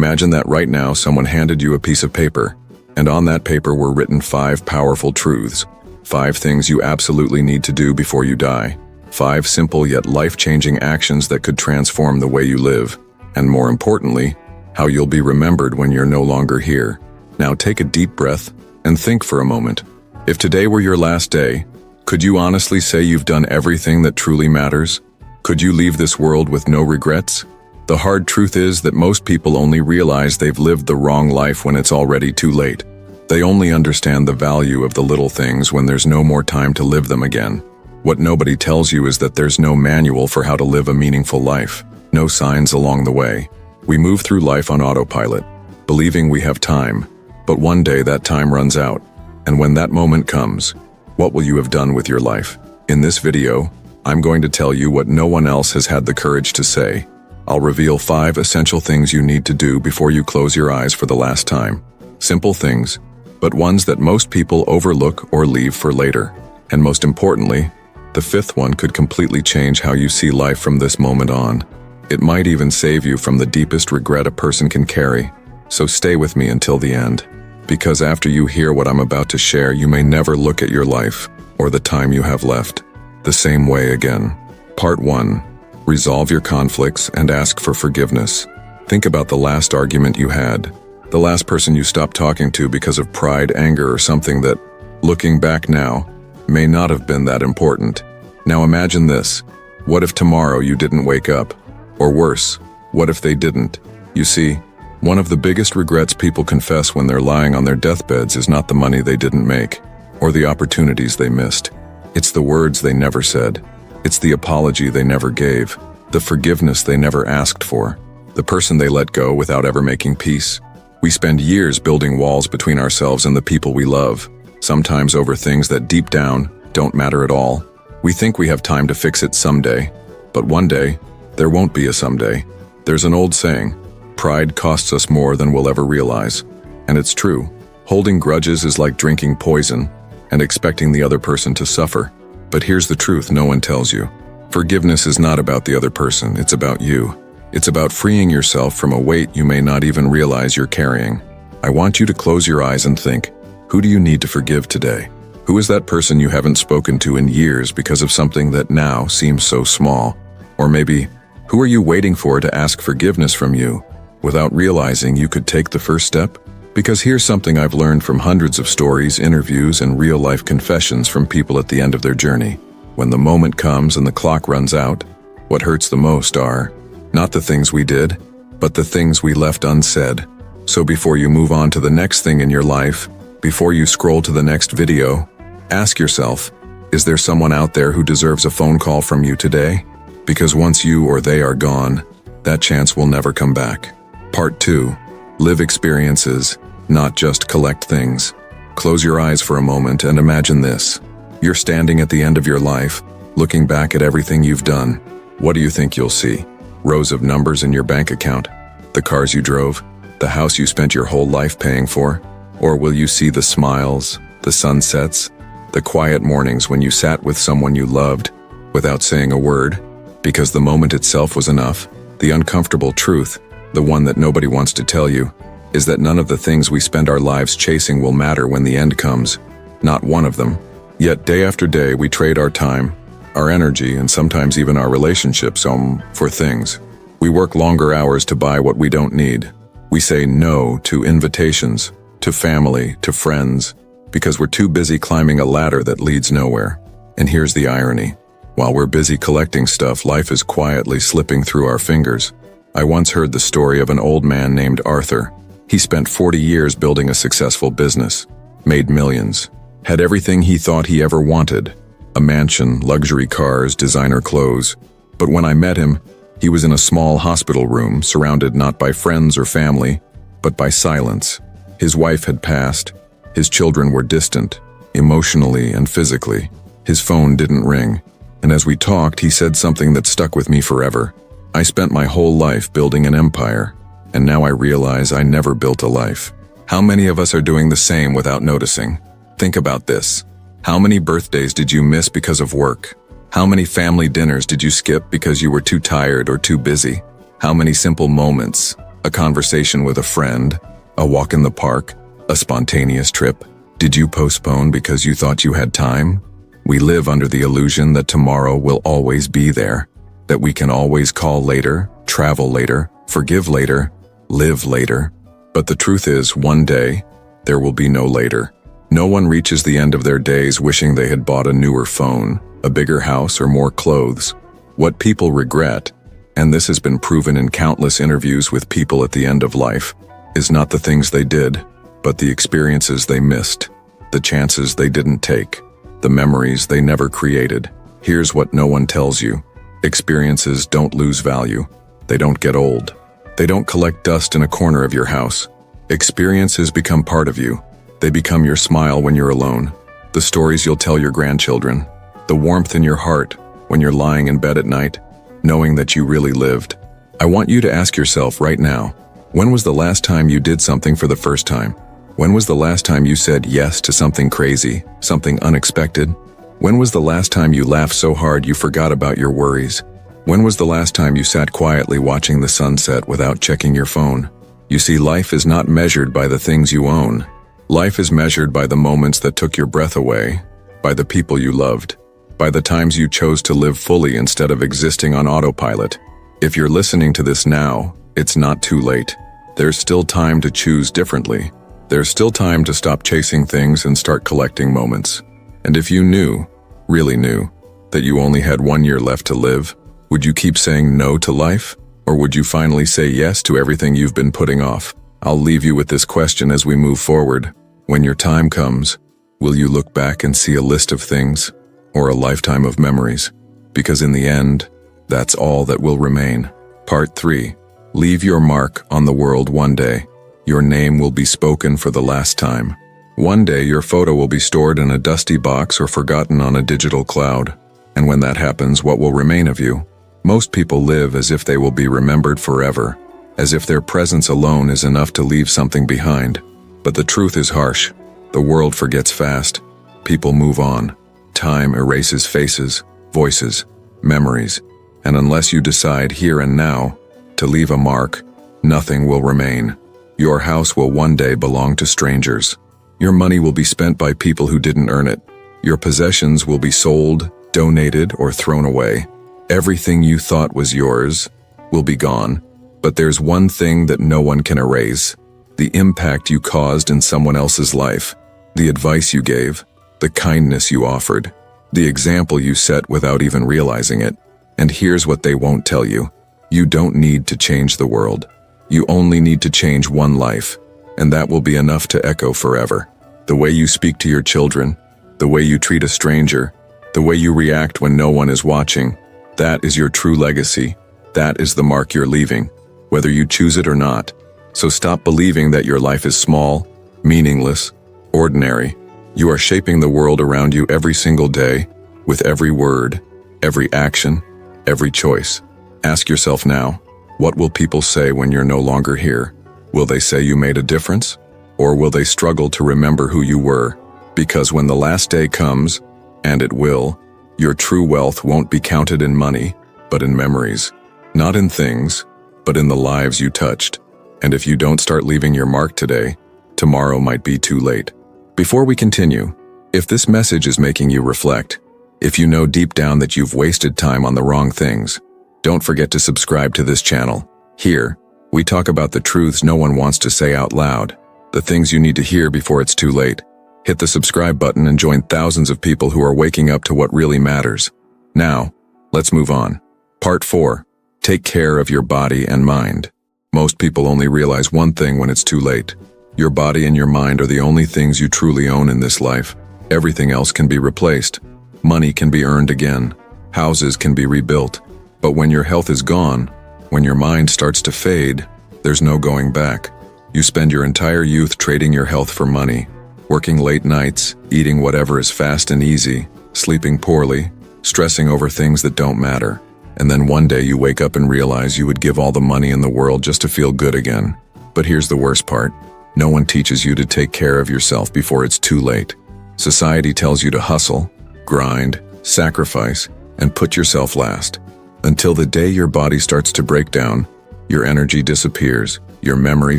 Imagine that right now someone handed you a piece of paper, and on that paper were written 5 powerful truths. 5 things you absolutely need to do before you die. 5 simple yet life-changing actions that could transform the way you live. And more importantly, how you'll be remembered when you're no longer here. Now take a deep breath and think for a moment. If today were your last day, could you honestly say you've done everything that truly matters? Could you leave this world with no regrets? The hard truth is that most people only realize they've lived the wrong life when it's already too late. They only understand the value of the little things when there's no more time to live them again. What nobody tells you is that there's no manual for how to live a meaningful life, no signs along the way. We move through life on autopilot, believing we have time, but one day that time runs out. And when that moment comes, what will you have done with your life? In this video, I'm going to tell you what no one else has had the courage to say. I'll reveal 5 essential things you need to do before you close your eyes for the last time. Simple things, but ones that most people overlook or leave for later. And most importantly, the 5th one could completely change how you see life from this moment on. It might even save you from the deepest regret a person can carry. So stay with me until the end. Because after you hear what I'm about to share, you may never look at your life, or the time you have left, the same way again. Part 1. Resolve your conflicts and ask for forgiveness. Think about the last argument you had, the last person you stopped talking to because of pride, anger, or something that, looking back now, may not have been that important. Now imagine this. What if tomorrow you didn't wake up? Or worse, what if they didn't? You see, one of the biggest regrets people confess when they're lying on their deathbeds is not the money they didn't make, or the opportunities they missed. It's the words they never said. It's the apology they never gave, the forgiveness they never asked for, the person they let go without ever making peace. We spend years building walls between ourselves and the people we love, sometimes over things that deep down don't matter at all. We think we have time to fix it someday, but one day, there won't be a someday. There's an old saying, pride costs us more than we'll ever realize. And it's true. Holding grudges is like drinking poison and expecting the other person to suffer. But here's the truth no one tells you. Forgiveness is not about the other person, it's about you. It's about freeing yourself from a weight you may not even realize you're carrying. I want you to close your eyes and think, who do you need to forgive today? Who is that person you haven't spoken to in years because of something that now seems so small? Or maybe, who are you waiting for to ask forgiveness from you without realizing you could take the first step? Because here's something I've learned from hundreds of stories, interviews, and real-life confessions from people at the end of their journey. When the moment comes and the clock runs out, what hurts the most are not the things we did, but the things we left unsaid. So before you move on to the next thing in your life, before you scroll to the next video, ask yourself, is there someone out there who deserves a phone call from you today? Because once you or they are gone, that chance will never come back. Part 2. Live experiences, not just collect things. Close your eyes for a moment and imagine this. You're standing at the end of your life, looking back at everything you've done. What do you think you'll see? Rows of numbers in your bank account? The cars you drove? The house you spent your whole life paying for? Or will you see the smiles, the sunsets, the quiet mornings when you sat with someone you loved without saying a word? Because the moment itself was enough. The uncomfortable truth, the one that nobody wants to tell you, is that none of the things we spend our lives chasing will matter when the end comes. Not one of them. Yet day after day we trade our time, our energy, and sometimes even our relationships for things. We work longer hours to buy what we don't need. We say no to invitations, to family, to friends, because we're too busy climbing a ladder that leads nowhere. And here's the irony. While we're busy collecting stuff, life is quietly slipping through our fingers. I once heard the story of an old man named Arthur. He spent 40 years building a successful business, made millions, had everything he thought he ever wanted, a mansion, luxury cars, designer clothes. But when I met him, he was in a small hospital room, surrounded not by friends or family, but by silence. His wife had passed. His children were distant, emotionally and physically. His phone didn't ring. And as we talked, he said something that stuck with me forever. I spent my whole life building an empire, and now I realize I never built a life. How many of us are doing the same without noticing? Think about this. How many birthdays did you miss because of work? How many family dinners did you skip because you were too tired or too busy? How many simple moments A conversation with a friend? A walk in the park? A spontaneous trip? Did you postpone because you thought you had time? We live under the illusion that tomorrow will always be there, that we can always call later, travel later, forgive later, live later. But the truth is, one day, there will be no later. No one reaches the end of their days wishing they had bought a newer phone, a bigger house, or more clothes. What people regret, and this has been proven in countless interviews with people at the end of life, is not the things they did, but the experiences they missed, the chances they didn't take, the memories they never created. Here's what no one tells you. Experiences don't lose value. They don't get old. They don't collect dust in a corner of your house. Experiences become part of you. They become your smile when you're alone, the stories you'll tell your grandchildren, the warmth in your heart when you're lying in bed at night, knowing that you really lived. I want you to ask yourself right now, when was the last time you did something for the first time? When was the last time you said yes to something crazy, something unexpected? When was the last time you laughed so hard you forgot about your worries? When was the last time you sat quietly watching the sunset without checking your phone? You see, life is not measured by the things you own. Life is measured by the moments that took your breath away, by the people you loved, by the times you chose to live fully instead of existing on autopilot. If you're listening to this now, it's not too late. There's still time to choose differently. There's still time to stop chasing things and start collecting moments. And if you knew, really knew, that you only had 1 year left to live, would you keep saying no to life? Or would you finally say yes to everything you've been putting off? I'll leave you with this question as we move forward. When your time comes, will you look back and see a list of things, or a lifetime of memories? Because in the end, that's all that will remain. Part 3. Leave your mark on the world one day. Your name will be spoken for the last time. One day your photo will be stored in a dusty box or forgotten on a digital cloud. And when that happens, what will remain of you? Most people live as if they will be remembered forever, as if their presence alone is enough to leave something behind. But the truth is harsh. The world forgets fast. People move on. Time erases faces, voices, memories. And unless you decide here and now to leave a mark, nothing will remain. Your house will one day belong to strangers. Your money will be spent by people who didn't earn it. Your possessions will be sold, donated, or thrown away. Everything you thought was yours will be gone. But there's one thing that no one can erase: the impact you caused in someone else's life, the advice you gave, the kindness you offered, the example you set without even realizing it. And here's what they won't tell you. You don't need to change the world. You only need to change one life, and that will be enough to echo forever. The way you speak to your children, the way you treat a stranger, the way you react when no one is watching, that is your true legacy. That is the mark you're leaving, whether you choose it or not. So stop believing that your life is small, meaningless, ordinary. You are shaping the world around you every single day, with every word, every action, every choice. Ask yourself now, what will people say when you're no longer here? Will they say you made a difference? Or will they struggle to remember who you were? Because when the last day comes, and it will, your true wealth won't be counted in money, but in memories. Not in things, but in the lives you touched. And if you don't start leaving your mark today, tomorrow might be too late. Before we continue, if this message is making you reflect, if you know deep down that you've wasted time on the wrong things, don't forget to subscribe to this channel. Here, we talk about the truths no one wants to say out loud, the things you need to hear before it's too late. Hit the subscribe button and join thousands of people who are waking up to what really matters. Now, let's move on. Part 4. Take care of your body and mind. Most people only realize one thing when it's too late. Your body and your mind are the only things you truly own in this life. Everything else can be replaced. Money can be earned again. Houses can be rebuilt. But when your health is gone, when your mind starts to fade, there's no going back. You spend your entire youth trading your health for money, working late nights, eating whatever is fast and easy, sleeping poorly, stressing over things that don't matter. And then one day you wake up and realize you would give all the money in the world just to feel good again. But here's the worst part. No one teaches you to take care of yourself before it's too late. Society tells you to hustle, grind, sacrifice, and put yourself last. Until the day your body starts to break down, your energy disappears, your memory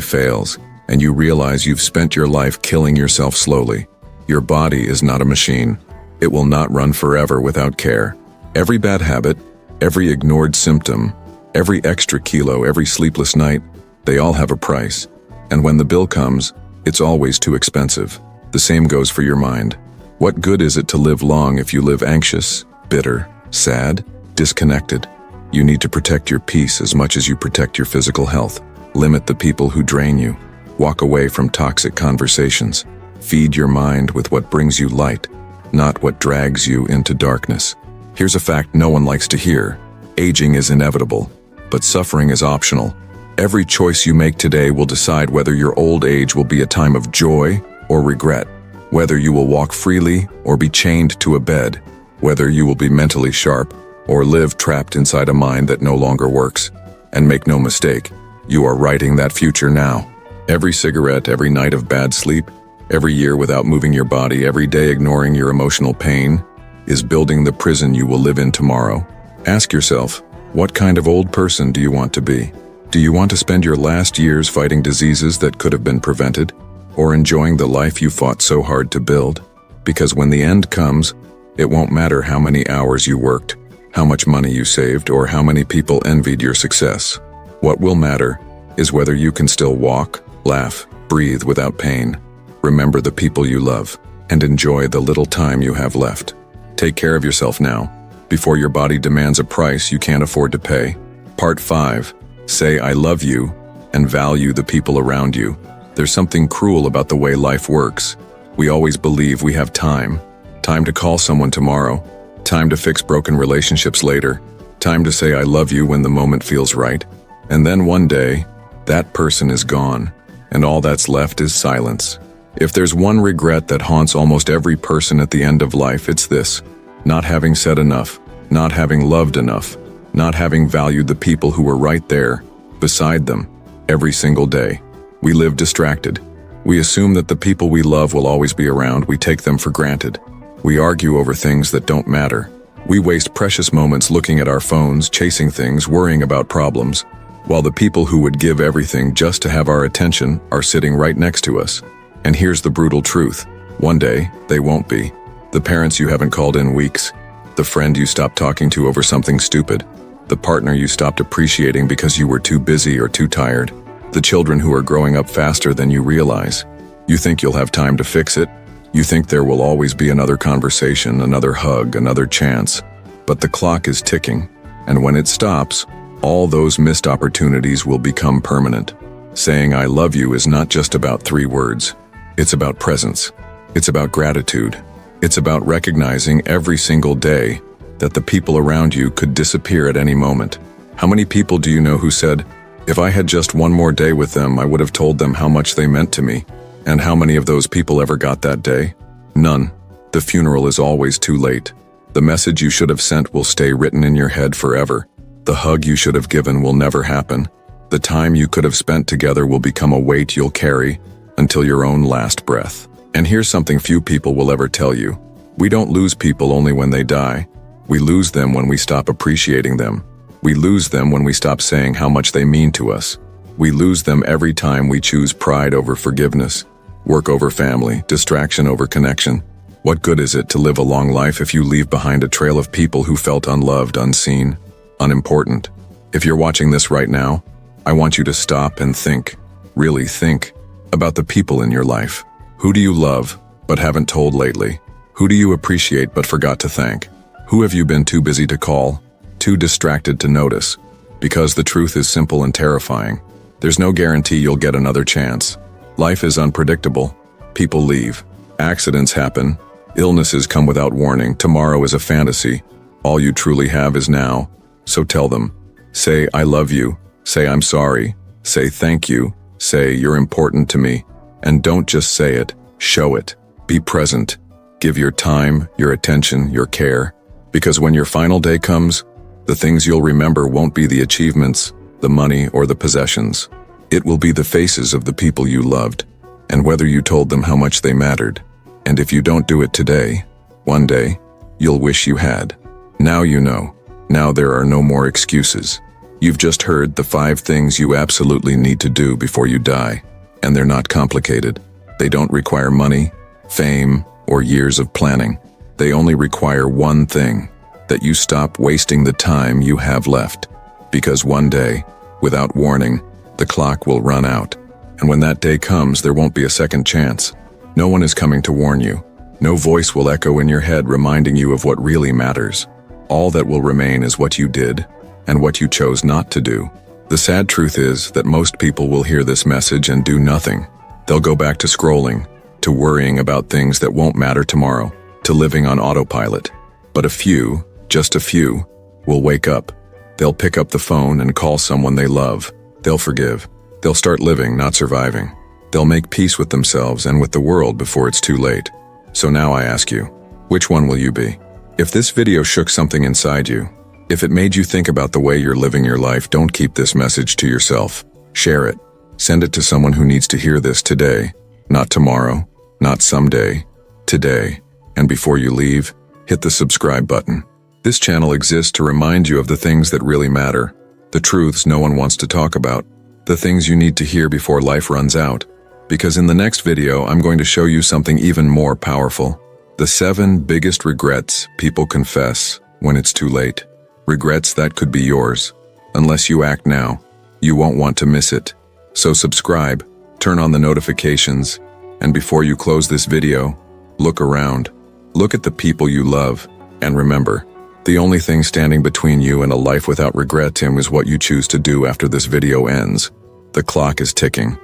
fails, and you realize you've spent your life killing yourself slowly. Your body is not a machine. It will not run forever without care. Every bad habit, every ignored symptom, every extra kilo, every sleepless night, they all have a price. And when the bill comes, it's always too expensive. The same goes for your mind. What good is it to live long if you live anxious, bitter, sad, disconnected? You need to protect your peace as much as you protect your physical health. Limit the people who drain you. Walk away from toxic conversations. Feed your mind with what brings you light, not what drags you into darkness. Here's a fact no one likes to hear. Aging is inevitable, but suffering is optional. Every choice you make today will decide whether your old age will be a time of joy or regret, whether you will walk freely or be chained to a bed, whether you will be mentally sharp or live trapped inside a mind that no longer works. And make no mistake, you are writing that future now. Every cigarette, every night of bad sleep, every year without moving your body, every day ignoring your emotional pain, is building the prison you will live in tomorrow. Ask yourself, what kind of old person do you want to be? Do you want to spend your last years fighting diseases that could have been prevented, or enjoying the life you fought so hard to build? Because when the end comes, it won't matter how many hours you worked, how much money you saved, or how many people envied your success. What will matter is whether you can still walk, laugh, breathe without pain. Remember the people you love, and enjoy the little time you have left. Take care of yourself now, before your body demands a price you can't afford to pay. Part 5. Say I love you, and value the people around you. There's something cruel about the way life works. We always believe we have time. Time to call someone tomorrow. Time to fix broken relationships later. Time to say I love you when the moment feels right. And then one day, that person is gone, and all that's left is silence. If there's one regret that haunts almost every person at the end of life, it's this: not having said enough, not having loved enough, not having valued the people who were right there, beside them, every single day. We live distracted. We assume that the people we love will always be around. We take them for granted. We argue over things that don't matter. We waste precious moments looking at our phones, chasing things, worrying about problems, while the people who would give everything just to have our attention are sitting right next to us. And here's the brutal truth. One day, they won't be. The parents you haven't called in weeks, the friend you stopped talking to over something stupid, the partner you stopped appreciating because you were too busy or too tired, the children who are growing up faster than you realize. You think you'll have time to fix it? You think there will always be another conversation, another hug, another chance. But the clock is ticking, and when it stops, all those missed opportunities will become permanent. Saying I love you is not just about 3 words. It's about presence. It's about gratitude. It's about recognizing every single day that the people around you could disappear at any moment. How many people do you know who said, if I had just one more day with them, I would have told them how much they meant to me? And how many of those people ever got that day? None. The funeral is always too late. The message you should have sent will stay written in your head forever. The hug you should have given will never happen. The time you could have spent together will become a weight you'll carry until your own last breath. And here's something few people will ever tell you. We don't lose people only when they die. We lose them when we stop appreciating them. We lose them when we stop saying how much they mean to us. We lose them every time we choose pride over forgiveness, work over family, distraction over connection. What good is it to live a long life if you leave behind a trail of people who felt unloved, unseen, unimportant? If you're watching this right now, I want you to stop and think, really think, about the people in your life. Who do you love, but haven't told lately? Who do you appreciate but forgot to thank? Who have you been too busy to call, too distracted to notice? Because the truth is simple and terrifying. There's no guarantee you'll get another chance. Life is unpredictable. People leave. Accidents happen. Illnesses come without warning. Tomorrow is a fantasy. All you truly have is now. So tell them. Say, I love you. Say, I'm sorry. Say, thank you. Say, you're important to me. And don't just say it. Show it. Be present. Give your time, your attention, your care. Because when your final day comes, the things you'll remember won't be the achievements, the money, or the possessions. It will be the faces of the people you loved, and whether you told them how much they mattered. And if you don't do it today, one day, you'll wish you had. Now you know. Now there are no more excuses. You've just heard the 5 things you absolutely need to do before you die, and they're not complicated. They don't require money, fame, or years of planning. They only require one thing, that you stop wasting the time you have left. Because one day, without warning, the clock will run out. And when that day comes, there won't be a second chance. No one is coming to warn you. No voice will echo in your head reminding you of what really matters. All that will remain is what you did and what you chose not to do. The sad truth is that most people will hear this message and do nothing. They'll go back to scrolling, to worrying about things that won't matter tomorrow, to living on autopilot. But a few, just a few, will wake up. They'll pick up the phone and call someone they love. They'll forgive. They'll start living, not surviving. They'll make peace with themselves and with the world before it's too late. So now I ask you, which one will you be? If this video shook something inside you, if it made you think about the way you're living your life, don't keep this message to yourself. Share it. Send it to someone who needs to hear this today, not tomorrow, not someday, today. And before you leave, hit the subscribe button. This channel exists to remind you of the things that really matter, the truths no one wants to talk about, the things you need to hear before life runs out. Because in the next video, I'm going to show you something even more powerful. The 7 biggest regrets people confess when it's too late. Regrets that could be yours. Unless you act now, you won't want to miss it. So subscribe, turn on the notifications, and before you close this video, look around. Look at the people you love, and remember, the only thing standing between you and a life without regret is what you choose to do after this video ends. The clock is ticking.